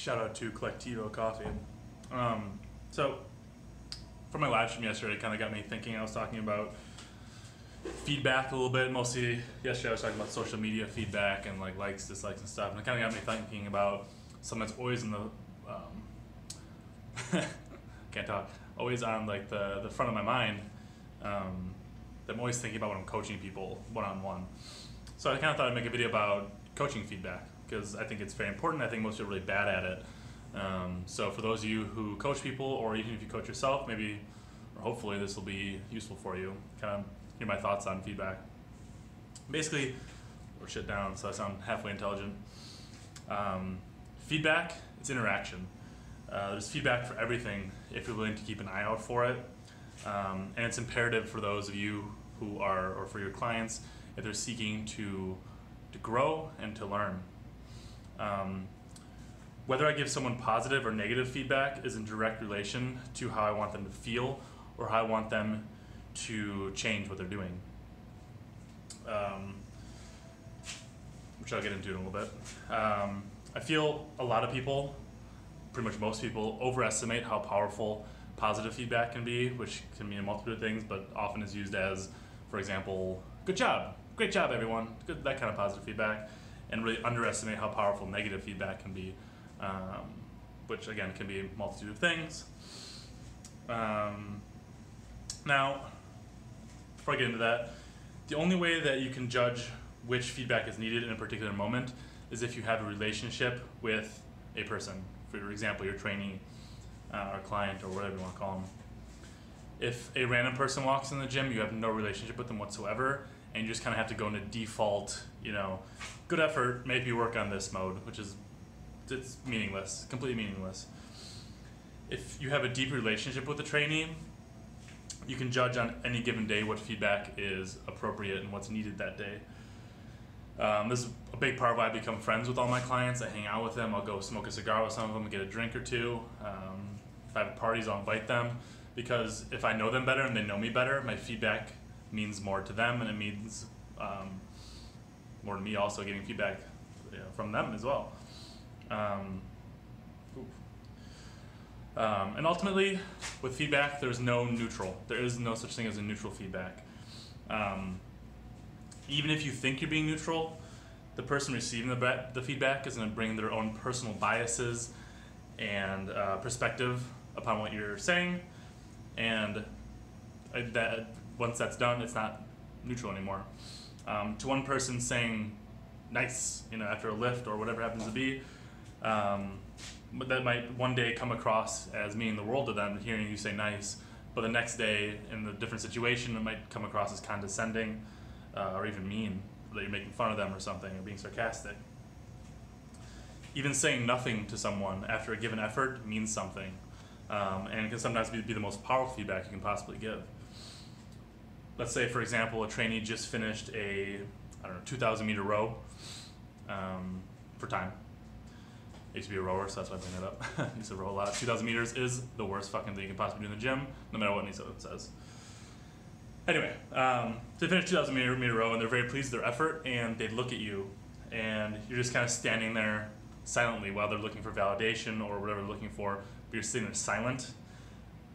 Shout out to Collectivo Coffee. So, for my live stream yesterday, it kind of got me thinking. I was talking about feedback a little bit. Mostly yesterday I was talking about social media feedback and like likes, dislikes, and stuff. And it kind of got me thinking about something that's always in the can't talk. Always on like the front of my mind. That I'm always thinking about when I'm coaching people one-on-one. So I kind of thought I'd make a video about coaching feedback because I think it's very important. I think most people are really bad at it. So for those of you who coach people, or even if you coach yourself, maybe or hopefully this will be useful for you. Kind of hear my thoughts on feedback. Basically, or shit down so I sound halfway intelligent. Feedback, it's interaction. There's feedback for everything if you're willing to keep an eye out for it. And it's imperative for those of you who are, or for your clients, if they're seeking to grow and to learn. Whether I give someone positive or negative feedback is in direct relation to how I want them to feel or how I want them to change what they're doing. Which I'll get into in a little bit. I feel a lot of people, pretty much most people, overestimate how powerful positive feedback can be, which can mean a multitude of things, but often is used as, for example, good job, great job everyone, good, that kind of positive feedback, and really underestimate how powerful negative feedback can be, which again can be a multitude of things. Now, before I get into that, the only way that you can judge which feedback is needed in a particular moment is if you have a relationship with a person. For example, your trainee, or client, or whatever you want to call them. If a random person walks in the gym, you have no relationship with them whatsoever, and you just kind of have to go into default, good effort, maybe work on this mode, which is, it's meaningless, completely meaningless. If you have a deep relationship with the trainee, you can judge on any given day what feedback is appropriate and what's needed that day. This is a big part of why I become friends with all my clients. I hang out with them. I'll go smoke a cigar with some of them, get a drink or two. If I have parties, I'll invite them, because if I know them better and they know me better, my feedback means more to them, and it means more to me also, getting feedback from them as well. And ultimately, with feedback, there's no neutral. There is no such thing as a neutral feedback. Even if you think you're being neutral, the person receiving the feedback is going to bring their own personal biases and perspective upon what you're saying, and once that's done, it's not neutral anymore. To one person saying nice, after a lift or whatever happens to be, but that might one day come across as meaning the world to them, hearing you say nice, but the next day in a different situation it might come across as condescending or even mean, that you're making fun of them or something, or being sarcastic. Even saying nothing to someone after a given effort means something, and it can sometimes be the most powerful feedback you can possibly give. Let's say, for example, a trainee just finished a 2,000 meter row for time. I used to be a rower, so that's why I bring that up. I used to row a lot. 2,000 meters is the worst fucking thing you can possibly do in the gym, no matter what anyone says. Anyway, they finished 2,000 meter row, and they're very pleased with their effort, and they look at you, and you're just kind of standing there silently while they're looking for validation or whatever they're looking for, but you're sitting there silent.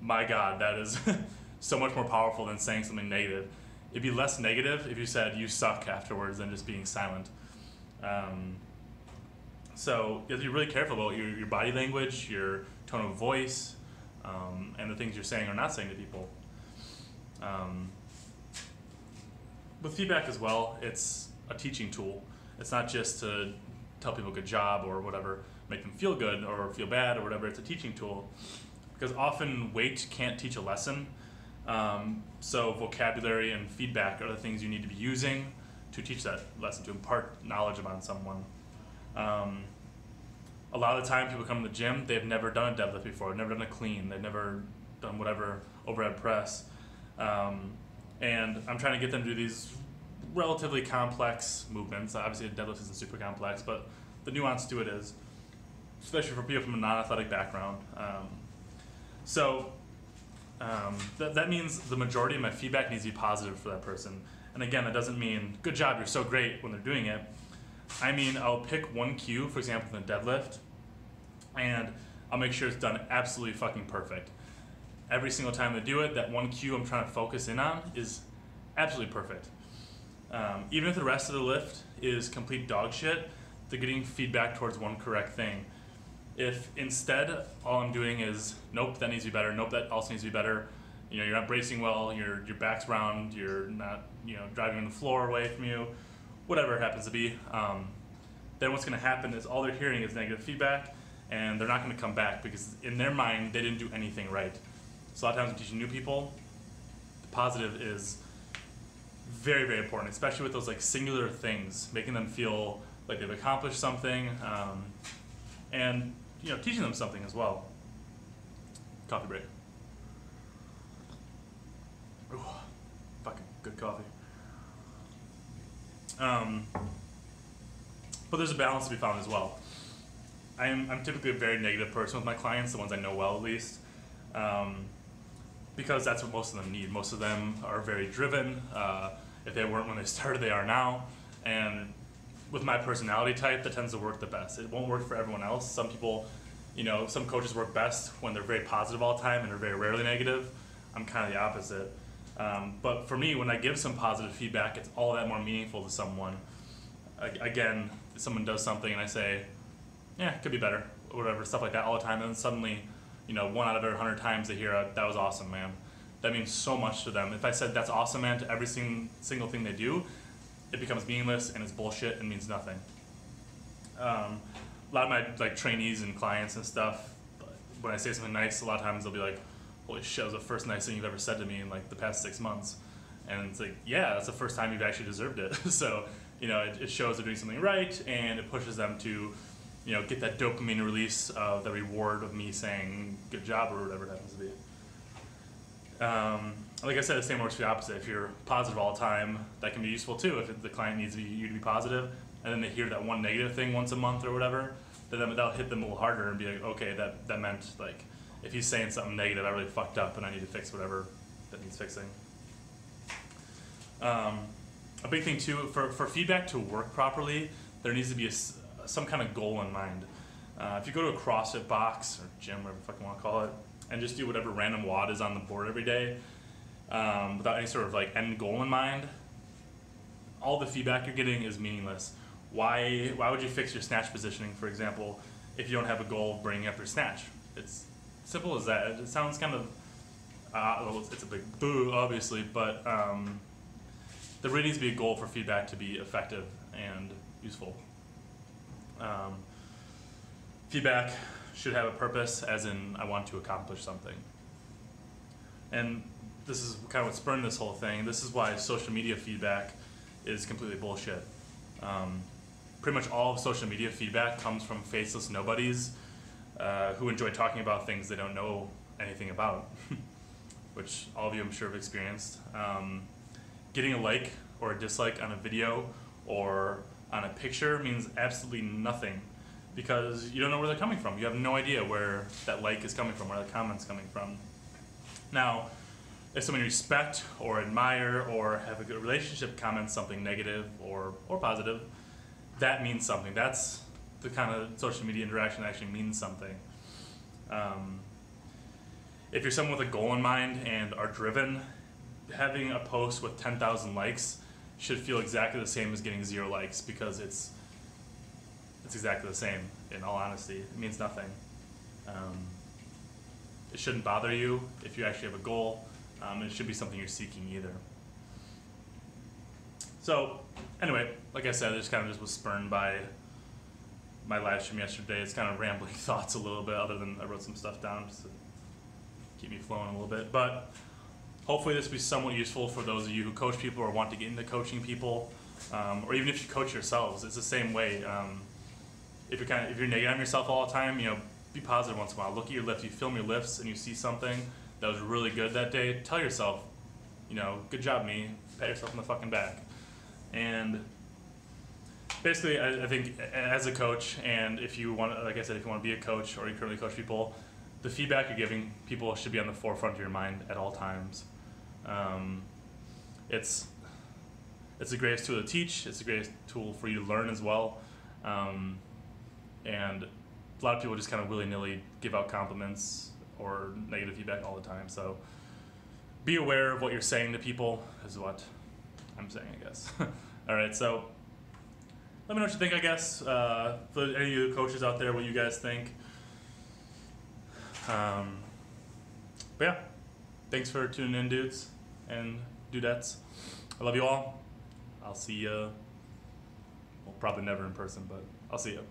My God, that is so much more powerful than saying something negative. It'd be less negative if you said you suck afterwards than just being silent. So you have to be really careful about your body language, your tone of voice, and the things you're saying or not saying to people. With feedback as well, it's a teaching tool. It's not just to tell people good job or whatever, make them feel good or feel bad or whatever. It's a teaching tool, because often weight can't teach a lesson. So vocabulary and feedback are the things you need to be using to teach that lesson, to impart knowledge upon someone. A lot of the time people come to the gym, they've never done a deadlift before, never done a clean, they've never done whatever, overhead press. And I'm trying to get them to do these relatively complex movements. Obviously a deadlift isn't super complex, but the nuance to it is, especially for people from a non-athletic background. That means the majority of my feedback needs to be positive for that person. And again, that doesn't mean, good job, you're so great when they're doing it. I mean, I'll pick one cue, for example, in the deadlift, and I'll make sure it's done absolutely fucking perfect. Every single time they do it, that one cue I'm trying to focus in on is absolutely perfect. Even if the rest of the lift is complete dog shit, they're getting feedback towards one correct thing. If instead all I'm doing is, nope, that needs to be better, nope, that also needs to be better, you're not bracing well, your back's round, you're not driving the floor away from you, whatever it happens to be, then what's going to happen is all they're hearing is negative feedback, and they're not going to come back because in their mind they didn't do anything right. So a lot of times when teaching new people, the positive is very, very important, especially with those like singular things, making them feel like they've accomplished something, and teaching them something as well. Coffee break. Ooh, fucking good coffee. But there's a balance to be found as well. I'm typically a very negative person with my clients, the ones I know well at least, because that's what most of them need. Most of them are very driven. If they weren't when they started, they are now. And with my personality type, that tends to work the best. It won't work for everyone else. Some people, some coaches work best when they're very positive all the time and are very rarely negative. I'm kind of the opposite. But for me, when I give some positive feedback, it's all that more meaningful to someone. Again, if someone does something and I say, yeah, it could be better, or whatever, stuff like that all the time, and then suddenly, 1 out of every 100 times they hear, that was awesome, man. That means so much to them. If I said, that's awesome, man, to every single thing they do, it becomes meaningless and it's bullshit and means nothing. A lot of my trainees and clients and stuff, when I say something nice, a lot of times they'll be like, holy shit, that was the first nice thing you've ever said to me in the past 6 months. And it's like, yeah, that's the first time you've actually deserved it. So, it shows they're doing something right, and it pushes them to, get that dopamine release of the reward of me saying good job or whatever it happens to be. Like I said, the same works for the opposite. If you're positive all the time, that can be useful too. If the client needs you to be positive, and then they hear that one negative thing once a month or whatever, then that'll hit them a little harder and be like, okay, that meant if he's saying something negative, I really fucked up and I need to fix whatever that needs fixing. A big thing too, for feedback to work properly, there needs to be some kind of goal in mind. If you go to a CrossFit box or gym, whatever the fuck you want to call it, and just do whatever random WOD is on the board every day, without any sort of end goal in mind, all the feedback you're getting is meaningless. Why would you fix your snatch positioning, for example, if you don't have a goal of bringing up your snatch? It's simple as that. It sounds kind of, well, it's a big boo, obviously, but there really needs to be a goal for feedback to be effective and useful. Feedback should have a purpose, as in I want to accomplish something. And this is kind of what spurned this whole thing. This is why social media feedback is completely bullshit. Pretty much all of social media feedback comes from faceless nobodies who enjoy talking about things they don't know anything about, which all of you I'm sure have experienced. Getting a like or a dislike on a video or on a picture means absolutely nothing, because you don't know where they're coming from. You have no idea where that like is coming from, where the comment's coming from. Now, if someone you respect or admire or have a good relationship comments something negative or positive, that means something. That's the kind of social media interaction that actually means something. If you're someone with a goal in mind and are driven, having a post with 10,000 likes should feel exactly the same as getting 0 likes, because it's exactly the same, in all honesty. It means nothing. It shouldn't bother you if you actually have a goal. It should be something you're seeking either. So anyway, like I said, this kind of just was spurned by my live stream yesterday. It's kind of rambling thoughts a little bit, other than I wrote some stuff down just to keep me flowing a little bit. But hopefully this will be somewhat useful for those of you who coach people or want to get into coaching people, or even if you coach yourselves. It's the same way. If you're negative on yourself all the time, be positive once in a while. Look at your lift. You film your lifts and you see something that was really good that day. Tell yourself, good job, me. Pat yourself on the fucking back. And basically, I think as a coach, and if you want, like I said, if you want to be a coach or you currently coach people, the feedback you're giving people should be on the forefront of your mind at all times. It's the greatest tool to teach. It's the greatest tool for you to learn as well. And a lot of people just kind of willy-nilly give out compliments or negative feedback all the time. So be aware of what you're saying to people is what I'm saying, I guess. All right, so let me know what you think, I guess. For any of you coaches out there, what you guys think. But yeah, thanks for tuning in, dudes and dudettes. I love you all. I'll see you, well, probably never in person, but I'll see you.